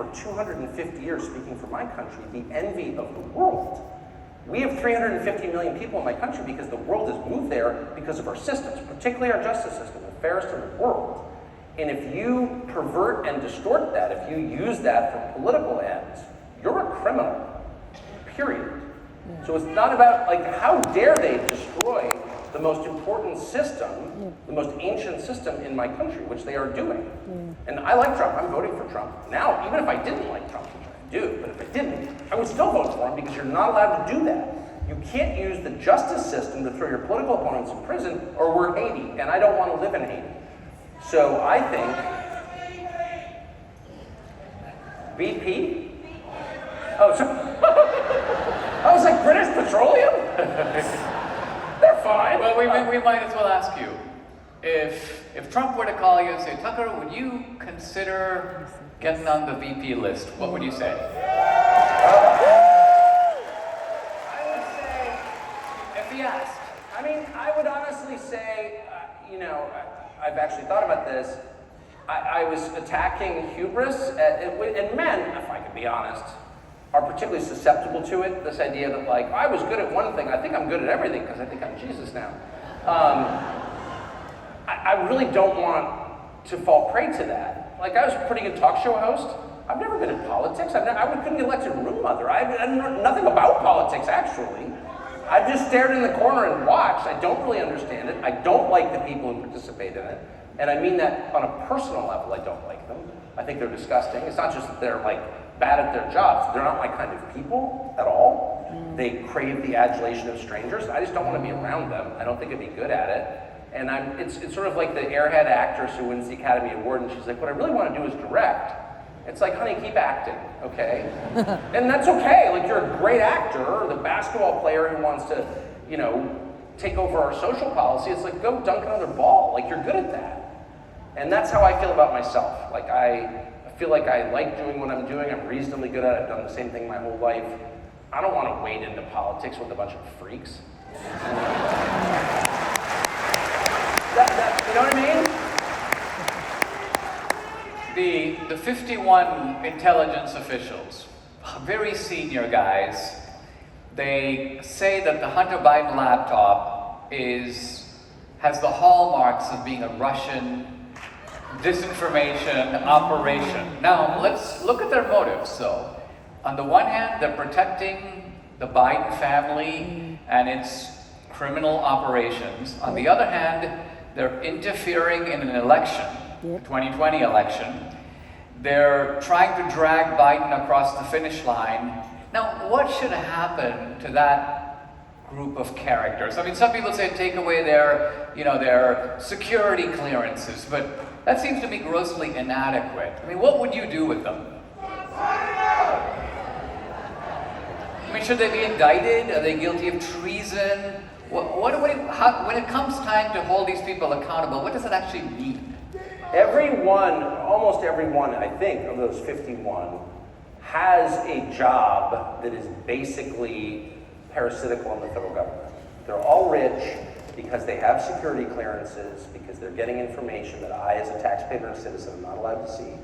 for 250 years, speaking for my country, the envy of the world. We have 350 million people in my country because the world has moved there because of our systems, particularly our justice system, the fairest in the world. And if you pervert and distort that, if you use that for political ends, you're a criminal, period. So it's not about, like, how dare they destroy the most important system, the most ancient system in my country, which they are doing. And I like Trump, I'm voting for Trump. Now, even if I didn't like Trump, which I do, but if I didn't, I would still vote for him because you're not allowed to do that. You can't use the justice system to throw your political opponents in prison, or we're Haiti, and I don't want to live in Haiti. So I think BP? Oh, so I was like, British Petroleum? They're fine. Well, we might as well ask you, if Trump were to call you and say, Tucker, would you consider getting on the VP list? What would you say? I would say, If he asked. I mean, I would honestly say, I've actually thought about this. I was attacking hubris, and men, if I could be honest, are particularly susceptible to it. This idea that, like, I was good at one thing, I think I'm good at everything because I think I'm Jesus now. I really don't want to fall prey to that. Like, I was a pretty good talk show host. I've never been in politics. I couldn't get elected room mother. I know nothing about politics, actually. I've just stared in the corner and watched. I don't really understand it. I don't like the people who participate in it. And I mean that on a personal level, I don't like them. I think they're disgusting. It's not just that they're, like, bad at their jobs. They're not my kind of people at all. They crave the adulation of strangers. I just don't want to be around them. I don't think I'd be good at it. And it's sort of like the airhead actress who wins the Academy Award, and she's like, what I really want to do is direct. It's like, honey, keep acting, okay? And that's okay. Like, you're a great actor, or the basketball player who wants to, take over our social policy. It's like, go dunk another ball. Like, you're good at that. And that's how I feel about myself. Like, I feel like I like doing what I'm doing. I'm reasonably good at it. I've done the same thing my whole life. I don't want to wade into politics with a bunch of freaks. You know what I mean? The 51 intelligence officials, very senior guys, they say that the Hunter Biden laptop has the hallmarks of being a Russian disinformation operation. Now, let's look at their motives, though. On the one hand, they're protecting the Biden family and its criminal operations. On the other hand, they're interfering in an election, the 2020 election. They're trying to drag Biden across the finish line. Now, what should happen to that group of characters? I mean, some people say take away their security clearances, but that seems to me grossly inadequate. I mean, what would you do with them? I mean, should they be indicted? Are they guilty of treason? When it comes time to hold these people accountable, what does it actually mean? Almost everyone, I think, of those 51 has a job that is basically parasitical in the federal government. They're all rich because they have security clearances, because they're getting information that I, as a taxpayer and citizen, am not allowed to see.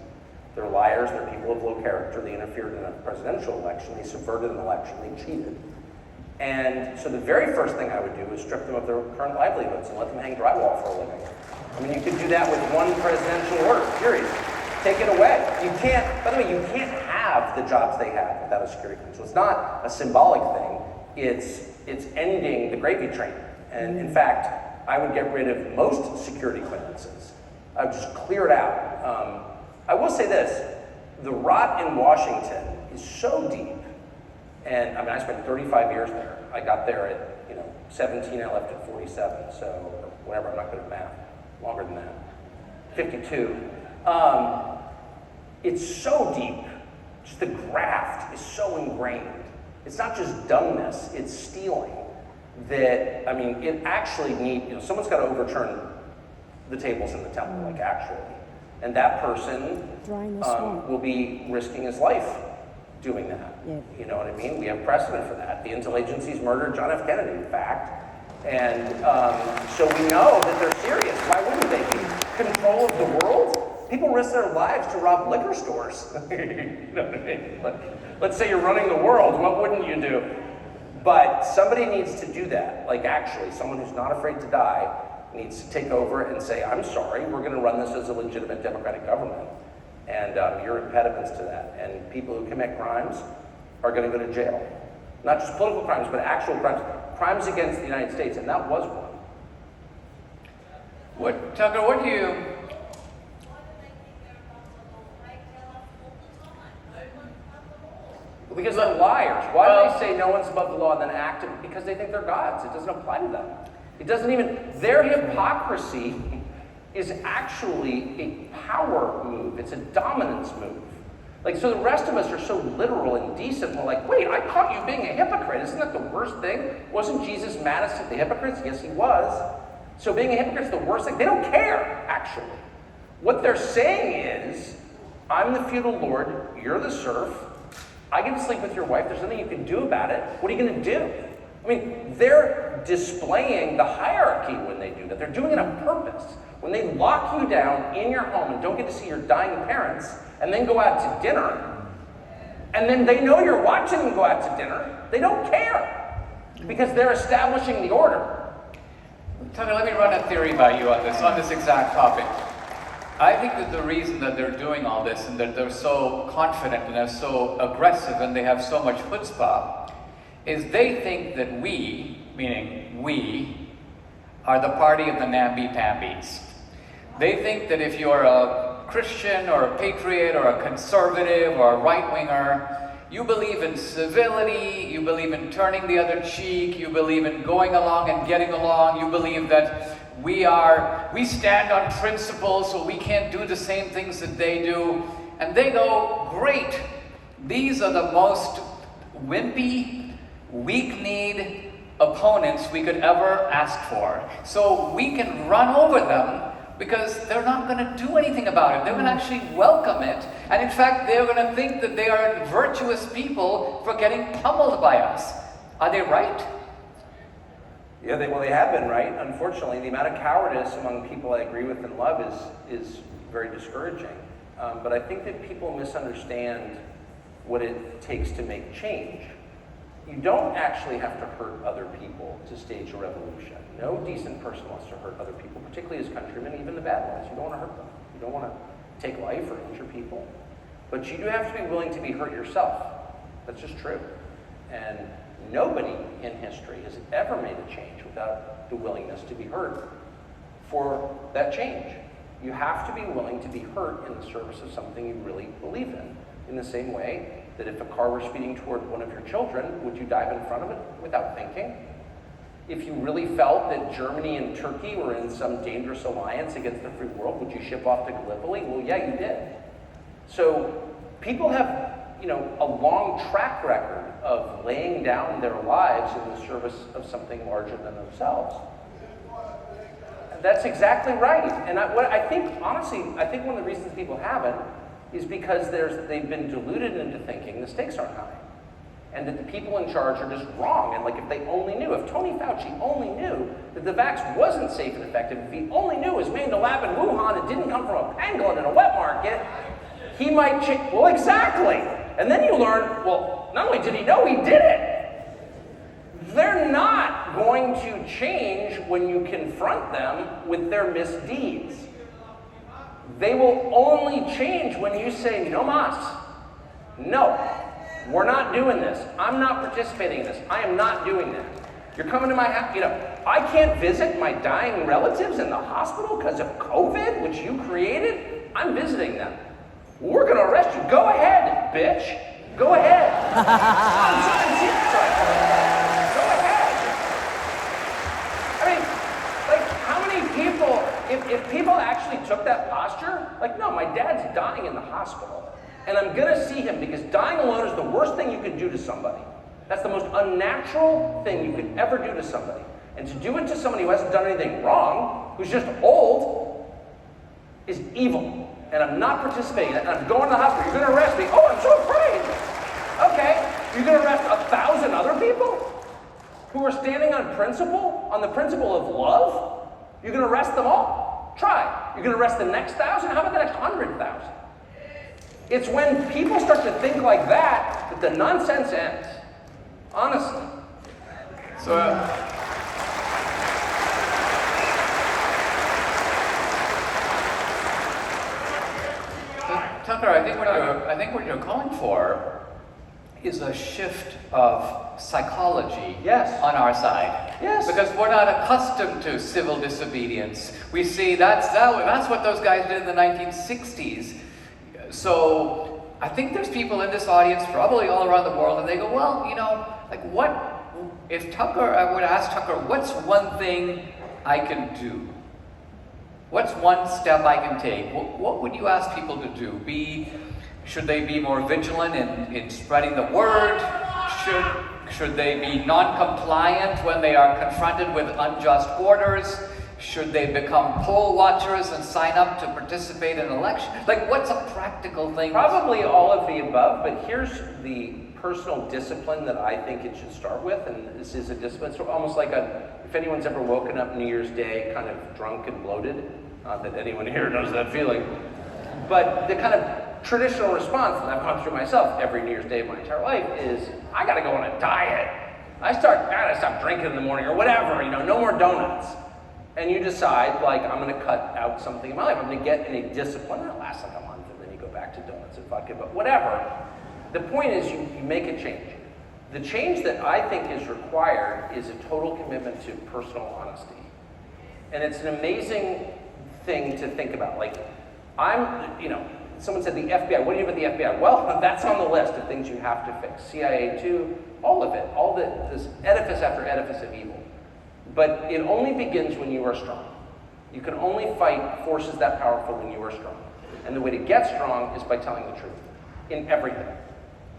They're liars, they're people of low character, they interfered in a presidential election, they subverted an election, they cheated. And so the very first thing I would do is strip them of their current livelihoods and let them hang drywall for a living. I mean, you could do that with one presidential order, period. Take it away. You can't, by the way, you can't have the jobs they have without a security clearance. So it's not a symbolic thing, it's ending the gravy train. And in fact, I would get rid of most security clearances. I would just clear it out. I will say this, the rot in Washington is so deep. And I mean, I spent 35 years there. I got there at 17, I left at 47, so whatever, I'm not good at math. Longer than that. 52. It's so deep. Just the graft is so ingrained. It's not just dumbness, it's stealing. That, I mean, it actually needs, someone's got to overturn the tables in the temple, like actually. And that person will be risking his life doing that. Yeah. You know what I mean? We have precedent for that. The intel agencies murdered John F. Kennedy, in fact. And so we know that they're serious. Why wouldn't they be? Control of the world? People risk their lives to rob liquor stores. You know what I mean? Let's say you're running the world, what wouldn't you do? But somebody needs to do that. Like actually, someone who's not afraid to die needs to take over and say, I'm sorry, we're going to run this as a legitimate democratic government. And you're impediments to that. And people who commit crimes are going to go to jail. Not just political crimes, but actual crimes. Crimes against the United States, and that was one. Tucker, what do you... Because they're liars. Why do they say no one's above the law and then act it? Because they think they're gods. It doesn't apply to them. It doesn't even, their hypocrisy is actually a power move. It's a dominance move. Like, so the rest of us are so literal and decent. We're like, wait, I caught you being a hypocrite. Isn't that the worst thing? Wasn't Jesus maddest at the hypocrites? Yes, he was. So being a hypocrite is the worst thing. They don't care, actually. What they're saying is, I'm the feudal lord, you're the serf, I get to sleep with your wife, there's nothing you can do about it. What are you going to do? I mean, they're displaying the hierarchy when they do that. They're doing it on purpose. When they lock you down in your home and don't get to see your dying parents, and then go out to dinner, and then they know you're watching them go out to dinner, they don't care. Because they're establishing the order. Tucker, let me run a theory by you on this exact topic. I think that the reason that they're doing all this and that they're so confident and they're so aggressive and they have so much chutzpah is they think that we, meaning we, are the party of the namby-pambies. They think that if you're a Christian or a patriot or a conservative or a right-winger, you believe in civility, you believe in turning the other cheek, you believe in going along and getting along, you believe that we stand on principles so we can't do the same things that they do. And they go, great, these are the most wimpy, weak-kneed opponents we could ever ask for. So we can run over them because they're not going to do anything about it. They're going to actually welcome it. And in fact, they're going to think that they are virtuous people for getting pummeled by us. Are they right? Yeah, they have been, right? Unfortunately, the amount of cowardice among people I agree with and love is very discouraging. But I think that people misunderstand what it takes to make change. You don't actually have to hurt other people to stage a revolution. No decent person wants to hurt other people, particularly as countrymen, even the bad ones. You don't want to hurt them. You don't want to take life or injure people. But you do have to be willing to be hurt yourself. That's just true. And nobody in history has ever made a change without the willingness to be hurt for that change. You have to be willing to be hurt in the service of something you really believe in the same way that if a car were speeding toward one of your children, would you dive in front of it without thinking? If you really felt that Germany and Turkey were in some dangerous alliance against the free world, would you ship off to Gallipoli? Well, yeah, you did. So people have, a long track record of laying down their lives in the service of something larger than themselves. And that's exactly right. And I think one of the reasons people haven't is because they've been deluded into thinking the stakes aren't high. And that the people in charge are just wrong. And if they only knew, if Tony Fauci only knew that the vax wasn't safe and effective, if he only knew it was made in a lab in Wuhan, it didn't come from a pangolin in a wet market, he might change. Well, exactly. And then you learn, well, not only did he know, he did it. They're not going to change when you confront them with their misdeeds. They will only change when you say, no mas. No, we're not doing this. I'm not participating in this. I am not doing that. You're coming to my house, I can't visit my dying relatives in the hospital because of COVID, which you created. I'm visiting them. We're going to arrest you. Go ahead, bitch. Go ahead. I'm serious right now. Go ahead. I mean, how many people, if people actually took that posture, no, my dad's dying in the hospital, and I'm going to see him because dying alone is the worst thing you can do to somebody. That's the most unnatural thing you could ever do to somebody. And to do it to somebody who hasn't done anything wrong, who's just old, is evil. And I'm not participating in that, and I'm going to the hospital. You're going to arrest me. Oh, I'm so afraid. Okay, you're going to arrest 1,000 other people who are standing on the principle of love? You're going to arrest them all? Try. You're going to arrest the next 1,000? How about the next 100,000? It's when people start to think like that that the nonsense ends. Honestly. So, Tucker, I think what you're calling for is a shift of psychology Yes. on our side. Yes. Because we're not accustomed to civil disobedience. We see that's what those guys did in the 1960s. So I think there's people in this audience, probably all around the world, and they go, well, like what, if Tucker, I would ask Tucker, what's one thing I can do? What's one step I can take? What would you ask people to do? Should they be more vigilant in spreading the word? Should they be non-compliant when they are confronted with unjust orders? Should they become poll watchers and sign up to participate in elections? Like, what's a practical thing? Probably all of the above, but here's the personal discipline that I think it should start with, and this is a discipline. So almost like if anyone's ever woken up New Year's Day kind of drunk and bloated, not that anyone here knows that feeling, but the kind of traditional response that I've gone through myself every New Year's Day of my entire life is, I gotta go on a diet. I gotta stop drinking in the morning or whatever, no more donuts. And you decide, like, I'm gonna cut out something in my life. I'm gonna get in a discipline that lasts like a month, and then you go back to donuts and vodka, but whatever. The point is you make a change. The change that I think is required is a total commitment to personal honesty. And it's an amazing thing to think about. Like, someone said the FBI, what do you do with the FBI? Well, that's on the list of things you have to fix. CIA too, all of it, this edifice after edifice of evil. But it only begins when you are strong. You can only fight forces that powerful when you are strong. And the way to get strong is by telling the truth in everything.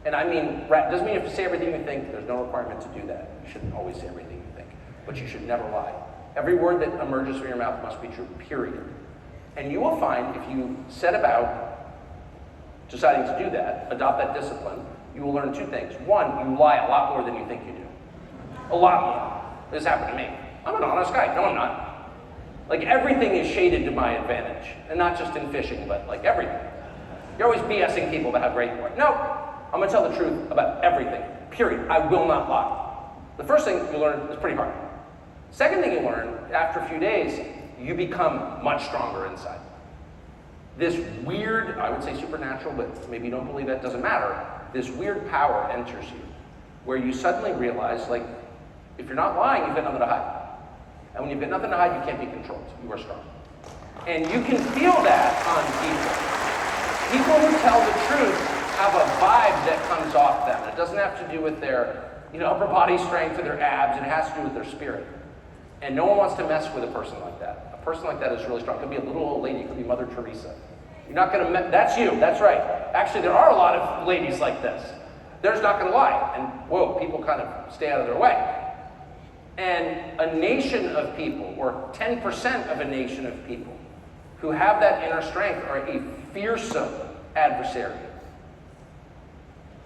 And I mean, doesn't mean you have to say everything you think. There's no requirement to do that. You shouldn't always say everything you think. But you should never lie. Every word that emerges from your mouth must be true, period. And you will find if you set about deciding to do that, adopt that discipline, you will learn two things. One, you lie a lot more than you think you do. A lot more. This happened to me. I'm an honest guy. No, I'm not. Like, everything is shaded to my advantage. And not just in fishing, but like everything. You're always BSing people about how great you are. No, I'm gonna tell the truth about everything, period. I will not lie. The first thing you learn is pretty hard. Second thing you learn, after a few days, you become much stronger inside. This weird, I would say supernatural, but maybe you don't believe that, doesn't matter. This weird power enters you, where you suddenly realize, like, if you're not lying, you've got nothing to hide. And when you've got nothing to hide, you can't be controlled. You are strong. And you can feel that on people. People who tell the truth have a vibe that comes off them. It doesn't have to do with their upper body strength or their abs. It has to do with their spirit. And no one wants to mess with a person like that. A person like that is really strong. It could be a little old lady. It could be Mother Teresa. You're not going to, that's you. That's right. Actually, there are a lot of ladies like this. They're just not going to lie. And whoa, people kind of stay out of their way. And a nation of people, or 10% of a nation of people, who have that inner strength are a fearsome adversary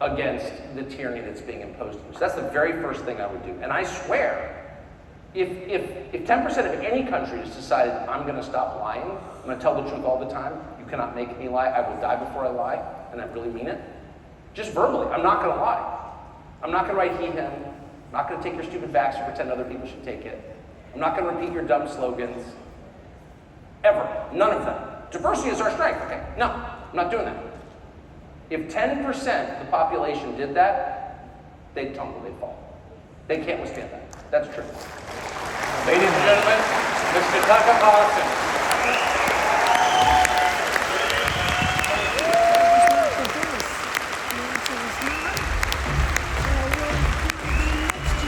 against the tyranny that's being imposed on you. So that's the very first thing I would do. And I swear, if 10% of any country has decided, I'm going to stop lying, I'm going to tell the truth all the time, you cannot make me lie, I will die before I lie, and I really mean it, just verbally, I'm not going to lie. I'm not going to write he, him. I'm not going to take your stupid facts and pretend other people should take it. I'm not going to repeat your dumb slogans. Ever. None of them. Diversity is our strength. Okay, no, I'm not doing that. If 10% of the population did that, they'd tumble, they'd fall. They can't withstand that. That's true. Ladies and gentlemen, Mr. Tucker Carlson.